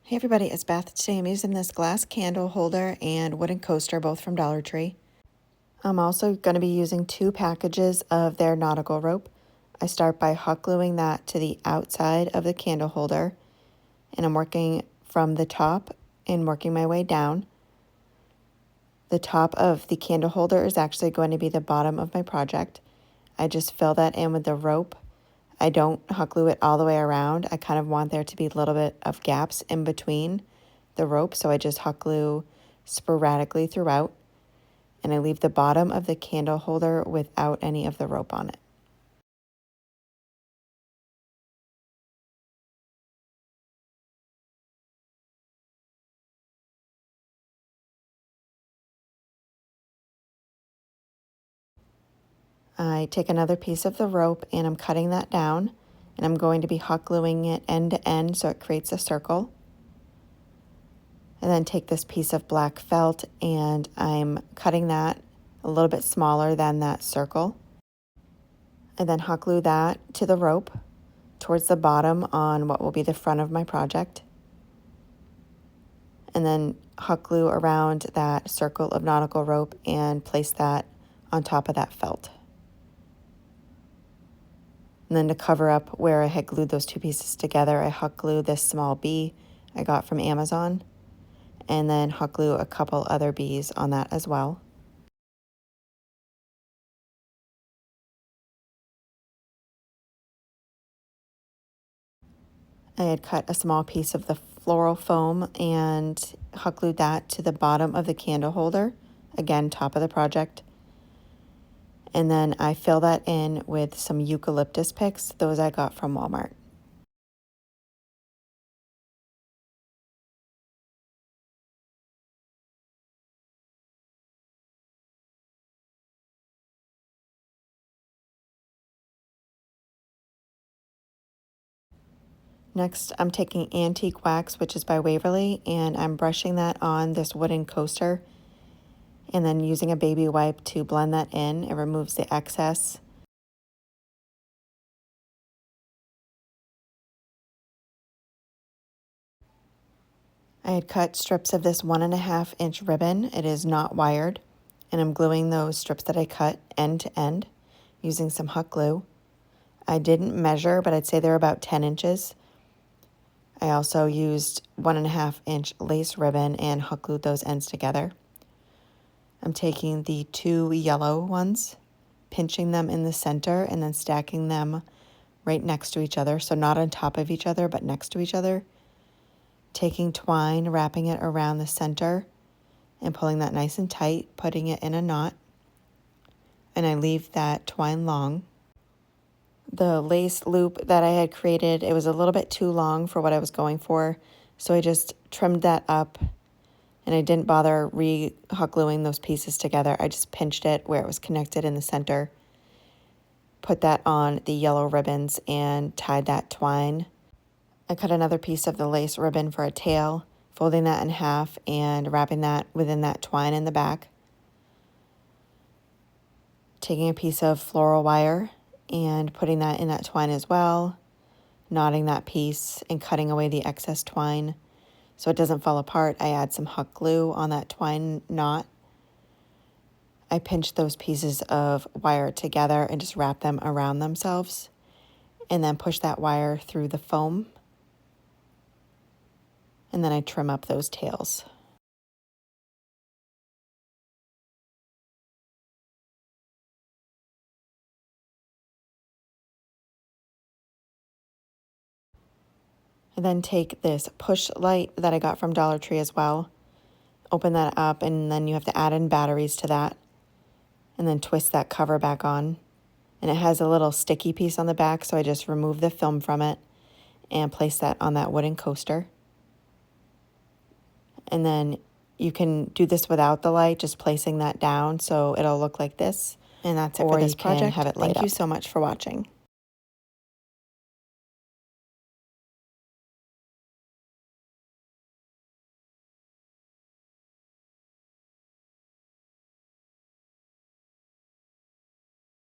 Hey everybody, it's Beth. Today I'm using this glass candle holder and wooden coaster, both from Dollar Tree. I'm also going to be using 2 packages of their nautical rope. I start by hot gluing that to the outside of the candle holder, and I'm working from the top and working my way down. The top of the candle holder is actually going to be the bottom of my project. I just fill that in with the rope. I don't hot glue it all the way around. I kind of want there to be a little bit of gaps in between the rope, so I just hot glue sporadically throughout, and I leave the bottom of the candle holder without any of the rope on it. I take another piece of the rope and I'm cutting that down, and I'm going to be hot gluing it end to end so it creates a circle. And then take this piece of black felt and I'm cutting that a little bit smaller than that circle. And then hot glue that to the rope towards the bottom on what will be the front of my project. And then hot glue around that circle of nautical rope and place that on top of that felt. And then to cover up where I had glued those 2 pieces together, I hot glue this small bee I got from Amazon, and then hot glue a couple other bees on that as well. I had cut a small piece of the floral foam and hot glued that to the bottom of the candle holder, again, top of the project. And then I fill that in with some eucalyptus picks, those I got from Walmart. Next, I'm taking antique wax, which is by Waverly, and I'm brushing that on this wooden coaster, and then using a baby wipe to blend that in. It removes the excess. I had cut strips of this 1.5 inch ribbon. It is not wired, and I'm gluing those strips that I cut end to end using some hot glue. I didn't measure, but I'd say they're about 10 inches. I also used 1.5 inch lace ribbon and hot glued those ends together. I'm taking the 2 yellow ones, pinching them in the center, and then stacking them right next to each other. So not on top of each other, but next to each other. Taking twine, wrapping it around the center, and pulling that nice and tight, putting it in a knot. And I leave that twine long. The lace loop that I had created, it was a little bit too long for what I was going for, so I just trimmed that up, and I didn't bother hot gluing those pieces together. I just pinched it where it was connected in the center, put that on the yellow ribbons, and tied that twine. I cut another piece of the lace ribbon for a tail, folding that in half and wrapping that within that twine in the back. Taking a piece of floral wire and putting that in that twine as well, knotting that piece and cutting away the excess twine so it doesn't fall apart. I add some hot glue on that twine knot. I pinch those pieces of wire together and just wrap them around themselves, and then push that wire through the foam. And then I trim up those tails. I then take this push light that I got from Dollar Tree as well, open that up, and then you have to add in batteries to that, and then twist that cover back on. And it has a little sticky piece on the back, so I just remove the film from it and place that on that wooden coaster. And then you can do this without the light, just placing that down so it'll look like this. And that's it for this project. Have it light up. Thank you so much for watching.